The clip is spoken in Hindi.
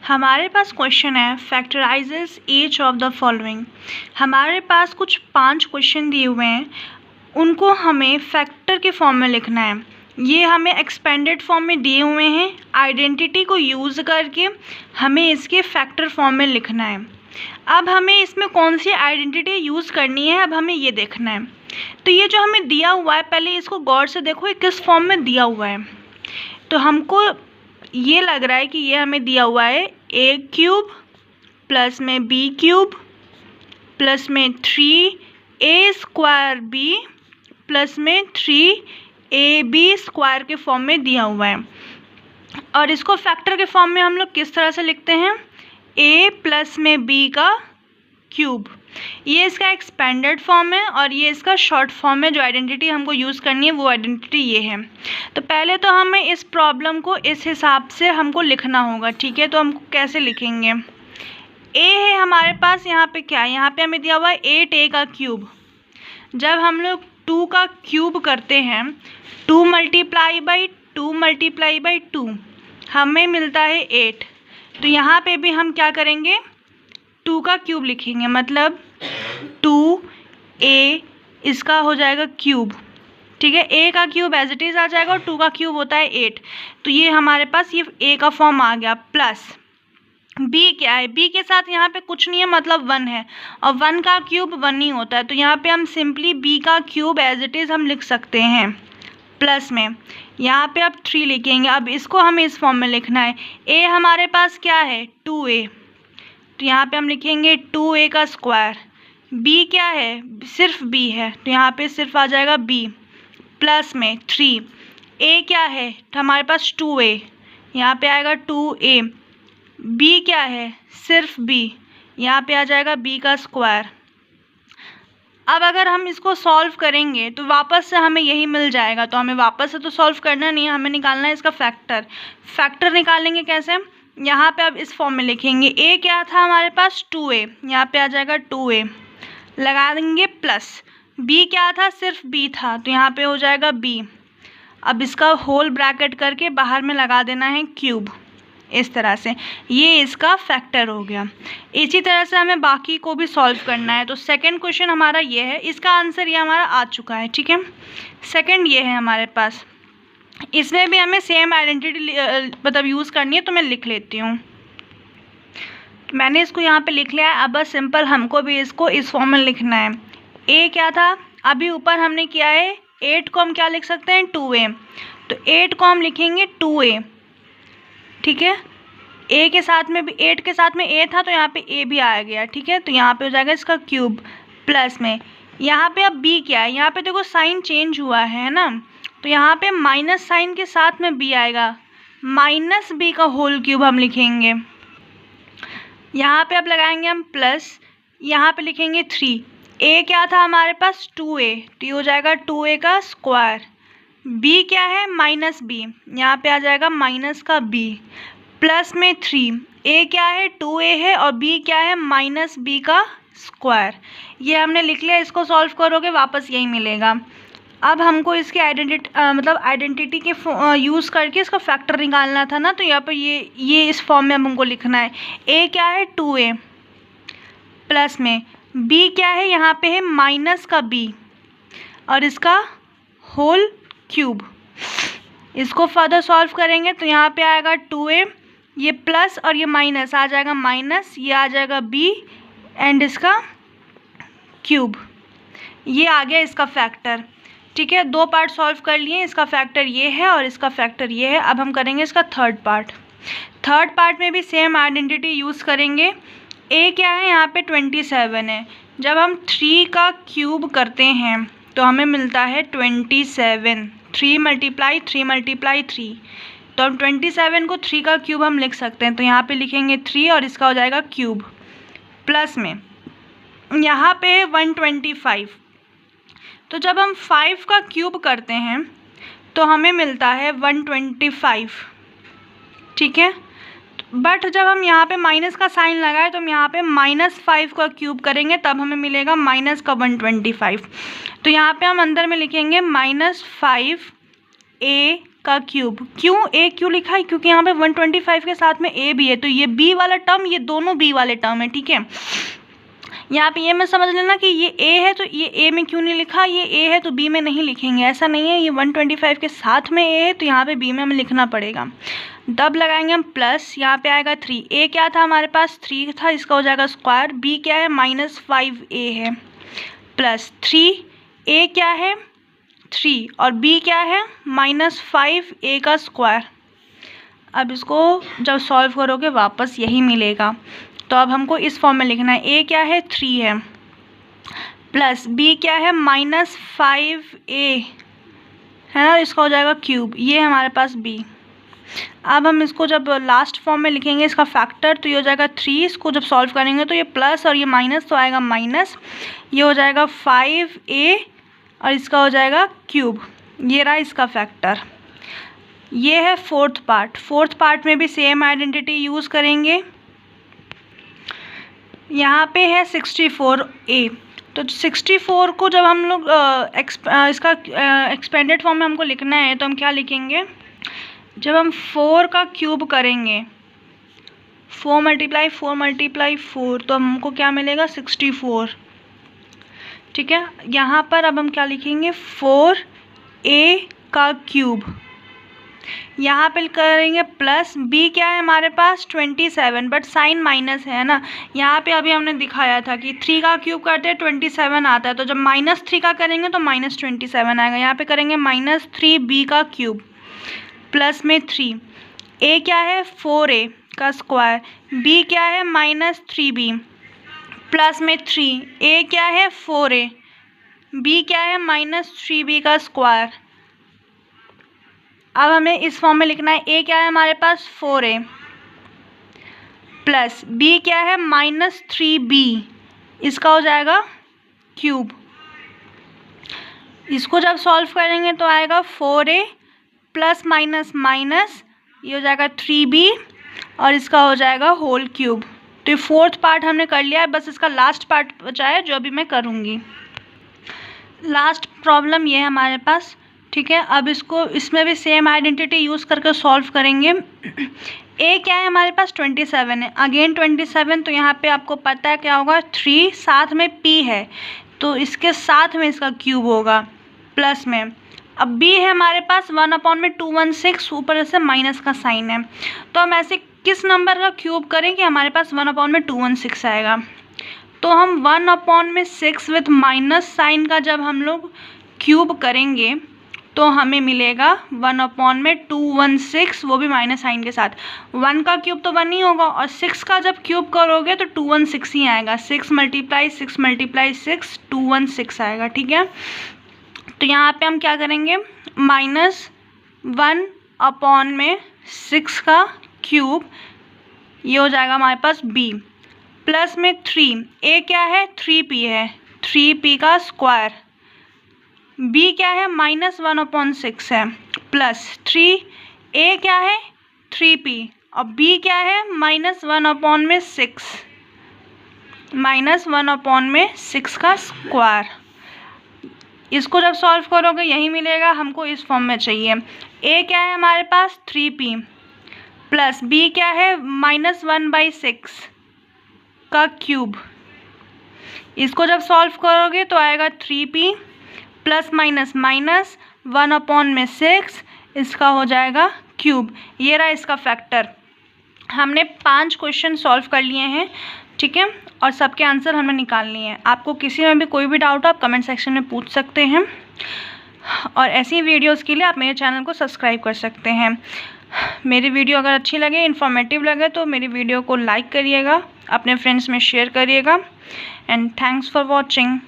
हमारे पास क्वेश्चन है फैक्टराइजेस ईच ऑफ द फॉलोइंग। हमारे पास कुछ 5 क्वेश्चन दिए हुए हैं, उनको हमें फैक्टर के फॉर्म में लिखना है। ये हमें एक्सपेंडेड फॉर्म में दिए हुए हैं, आइडेंटिटी को यूज़ करके हमें इसके फैक्टर फॉर्म में लिखना है। अब हमें इसमें कौन सी आइडेंटिटी यूज़ करनी है, अब हमें ये देखना है। तो ये जो हमें दिया हुआ है, पहले इसको गौर से देखो ये किस फॉर्म में दिया हुआ है। तो हमको ये लग रहा है कि ये हमें दिया हुआ है a क्यूब प्लस में b क्यूब प्लस में 3a स्क्वायर b प्लस में 3ab स्क्वायर के फॉर्म में दिया हुआ है। और इसको फैक्टर के फॉर्म में हम लोग किस तरह से लिखते हैं, a प्लस में b का क्यूब। ये इसका एक्सपेंडेड फॉर्म है और ये इसका शॉर्ट फॉर्म है। जो आइडेंटिटी हमको यूज़ करनी है वो आइडेंटिटी ये है। तो पहले तो हमें इस प्रॉब्लम को इस हिसाब से हमको लिखना होगा, ठीक है। तो हम कैसे लिखेंगे, a है हमारे पास, यहाँ पे क्या है, यहाँ पे हमें दिया हुआ है 8a का क्यूब। जब हम लोग 2 का क्यूब करते हैं, 2 मल्टीप्लाई बाई 2 मल्टीप्लाई बाई 2 हमें मिलता है 8। तो यहाँ पे भी हम क्या करेंगे, 2 का क्यूब लिखेंगे, मतलब 2a इसका हो जाएगा क्यूब, ठीक है। a का क्यूब एज इट इज़ आ जाएगा और 2 का क्यूब होता है 8। तो ये हमारे पास ये a का फॉर्म आ गया। प्लस b क्या है, b के साथ यहाँ पे कुछ नहीं है, मतलब 1 है, और 1 का क्यूब 1 ही होता है। तो यहाँ पे हम सिंपली b का क्यूब एज इट इज़ हम लिख सकते हैं। प्लस में यहाँ पे अब 3 लिखेंगे। अब इसको हमें इस फॉर्म में लिखना है। a हमारे पास क्या है, 2a, तो यहाँ पे हम लिखेंगे 2a का स्क्वायर। b क्या है, सिर्फ b है, तो यहाँ पे सिर्फ आ जाएगा b। प्लस में 3, a क्या है, तो हमारे पास 2a, यहाँ पे आएगा 2a। b क्या है, सिर्फ b, यहाँ पे आ जाएगा b का स्क्वायर। अब अगर हम इसको सॉल्व करेंगे तो वापस से हमें यही मिल जाएगा। तो हमें वापस से तो सॉल्व करना नहीं है, हमें निकालना है इसका फैक्टर। फैक्टर निकालेंगे कैसे, यहाँ पे अब इस फॉर्म में लिखेंगे। a क्या था हमारे पास, 2a, यहाँ पे आ जाएगा 2a, लगा देंगे प्लस। b क्या था, सिर्फ b था, तो यहाँ पे हो जाएगा b। अब इसका होल ब्रैकेट करके बाहर में लगा देना है क्यूब, इस तरह से। ये इसका फैक्टर हो गया। इसी तरह से हमें बाकी को भी सॉल्व करना है। तो सेकंड क्वेश्चन हमारा ये है, इसका आंसर ये हमारा आ चुका है, ठीक है। सेकंड ये है हमारे पास, इसमें भी हमें सेम आइडेंटिटी मतलब यूज़ करनी है। तो मैं लिख लेती हूँ, मैंने इसको यहाँ पे लिख लिया है। अब बस सिंपल हमको भी इसको इस फॉर्म में लिखना है। a क्या था, अभी ऊपर हमने किया है 8 को हम क्या लिख सकते हैं, 2a, तो 8 को हम लिखेंगे 2a, ठीक है। a के साथ में भी 8 के साथ में a था, तो यहाँ पे a भी आ गया, ठीक है। तो यहाँ पे हो जाएगा इसका क्यूब। प्लस में यहाँ पे अब b क्या है, यहाँ पे देखो साइन चेंज हुआ है ना, तो यहाँ पे माइनस साइन के साथ में b आएगा, माइनस b का होल क्यूब हम लिखेंगे। यहाँ पे अब लगाएंगे हम प्लस, यहाँ पे लिखेंगे 3। a क्या था हमारे पास, 2a, तो ये हो जाएगा 2a का स्क्वायर। b क्या है, माइनस b, यहाँ पे आ जाएगा माइनस का b। प्लस में 3, a क्या है, 2a है, और b क्या है, माइनस b का स्क्वायर। ये हमने लिख लिया। इसको सॉल्व करोगे वापस यही मिलेगा। अब हमको इसके आइडेंटिटी के यूज़ करके इसका फैक्टर निकालना था ना, तो यहाँ पर ये इस फॉर्म में हमको लिखना है। a क्या है, 2a, प्लस में b क्या है, यहाँ पे है माइनस का b, और इसका होल क्यूब। इसको फर्दर सॉल्व करेंगे तो यहाँ पे आएगा 2a, ये प्लस और ये माइनस आ जाएगा माइनस, ये आ जाएगा b एंड इसका क्यूब। ये आ गया इसका फैक्टर, ठीक है। 2 पार्ट सॉल्व कर लिए, इसका फैक्टर ये है और इसका फैक्टर ये है। अब हम करेंगे इसका थर्ड पार्ट। थर्ड पार्ट में भी सेम आइडेंटिटी यूज़ करेंगे। a क्या है, यहाँ पे 27 है। जब हम 3 का क्यूब करते हैं तो हमें मिलता है 27। 3 मल्टीप्लाई 3 मल्टीप्लाई 3, तो हम 27 को 3 का क्यूब हम लिख सकते हैं। तो यहाँ पे लिखेंगे 3 और इसका हो जाएगा क्यूब। प्लस में यहाँ पे 125, तो जब हम 5 का क्यूब करते हैं तो हमें मिलता है 125, ठीक है। बट जब हम यहाँ पे माइनस का साइन लगाए तो हम यहाँ पे -5 का क्यूब करेंगे, तब हमें मिलेगा माइनस का 125। तो यहाँ पे हम अंदर में लिखेंगे -5a का क्यूब। क्यों ए क्यों लिखा है? क्योंकि यहाँ पे 125 के साथ में ए भी है, तो ये बी वाला टर्म, ये दोनों बी वाले टर्म है, ठीक है। यहाँ पे ये मैं समझ लेना कि ये ए है तो ये ए में क्यों नहीं लिखा, ये ए है तो बी में नहीं लिखेंगे, ऐसा नहीं है। ये 125 के साथ में ए है तो यहाँ पे बी में हमें लिखना पड़ेगा। तब लगाएंगे हम प्लस, यहाँ पे आएगा 3। ए क्या था हमारे पास? 3 था, इसका हो जाएगा स्क्वायर। बी क्या है? -5a है, प्लस 3। ए क्या है? 3 और बी क्या है? -5a का स्क्वायर। अब इसको जब सॉल्व करोगे वापस यही मिलेगा, तो अब हमको इस फॉर्म में लिखना है। ए क्या है? 3 है, प्लस बी क्या है? -5a है ना, इसका हो जाएगा क्यूब। ये हमारे पास बी। अब हम इसको जब लास्ट फॉर्म में लिखेंगे इसका फैक्टर, तो ये हो जाएगा 3। इसको जब सॉल्व करेंगे तो ये प्लस और ये माइनस, तो आएगा माइनस। ये हो जाएगा 5a और इसका हो जाएगा क्यूब। ये रहा इसका फैक्टर। ये है फोर्थ पार्ट। फोर्थ पार्ट में भी सेम आइडेंटिटी यूज़ करेंगे। यहाँ पे है 64a, तो 64 को जब हम लोग इसका एक्सपेंडेड फॉर्म में हमको लिखना है तो हम क्या लिखेंगे? जब हम 4 का क्यूब करेंगे, 4 × 4 तो हमको क्या मिलेगा? 64, ठीक है। यहाँ पर अब हम क्या लिखेंगे? 4a का क्यूब। यहाँ पे करेंगे प्लस, बी क्या है हमारे पास? 27, बट साइन माइनस है ना। यहाँ पे अभी हमने दिखाया था कि 3 का क्यूब करते हैं 27 आता है, तो जब -3 का करेंगे तो -27 आएगा। यहाँ पे करेंगे -3b का क्यूब, प्लस में 3। ए क्या है? 4a का स्क्वायर। बी क्या है? -3b, प्लस में 3। ए क्या है? 4a, बी क्या है? -3b का स्क्वायर। अब हमें इस फॉर्म में लिखना है। ए क्या है हमारे पास? 4a, प्लस बी क्या है? -3b, इसका हो जाएगा क्यूब। इसको जब सॉल्व करेंगे तो आएगा 4a प्लस माइनस माइनस, ये हो जाएगा 3b और इसका हो जाएगा होल क्यूब। तो ये फोर्थ पार्ट हमने कर लिया है, बस इसका लास्ट पार्ट बचा है जो अभी मैं करूँगी। लास्ट प्रॉब्लम ये है हमारे पास, ठीक है। अब इसको इसमें भी सेम आइडेंटिटी यूज़ करके सॉल्व करेंगे। ए क्या है हमारे पास? 27 है, अगेन 27, तो यहाँ पे आपको पता है क्या होगा? 3, साथ में p है तो इसके साथ में इसका क्यूब होगा, प्लस में। अब b है हमारे पास 1/216, ऊपर से माइनस का साइन है, तो हम ऐसे किस नंबर का क्यूब करें कि हमारे पास 1/216 आएगा? तो हम 1/6 विथ माइनस साइन का जब हम लोग क्यूब करेंगे तो हमें मिलेगा 1/216, वो भी माइनस साइन के साथ। 1 का क्यूब तो 1 ही होगा, और 6 का जब क्यूब करोगे तो 216 ही आएगा। 6 × 6 × 6 216 आएगा, ठीक है। तो यहाँ पे हम क्या करेंगे? -1/6 का क्यूब, ये हो जाएगा हमारे पास b, प्लस में 3। a क्या है? 3p है, 3p का स्क्वायर। b क्या है? -1/6 है, प्लस 3। a क्या है? 3p और b क्या है? -1/6 का स्क्वायर। इसको जब सॉल्व करोगे यही मिलेगा, हमको इस फॉर्म में चाहिए। a क्या है हमारे पास? 3p, प्लस b क्या है? -1/6 का क्यूब। इसको जब सॉल्व करोगे तो आएगा 3p प्लस माइनस माइनस 1/6, इसका हो जाएगा क्यूब। ये रहा इसका फैक्टर। हमने 5 क्वेश्चन सॉल्व कर लिए हैं, ठीक है, और सबके आंसर हमें निकाल लिए हैं। आपको किसी में भी कोई भी डाउट हो आप कमेंट सेक्शन में पूछ सकते हैं, और ऐसी वीडियोस के लिए आप मेरे चैनल को सब्सक्राइब कर सकते हैं। मेरी वीडियो अगर अच्छी लगे, इन्फॉर्मेटिव लगे, तो मेरी वीडियो को लाइक करिएगा, अपने फ्रेंड्स में शेयर करिएगा, एंड थैंक्स फॉर वॉचिंग।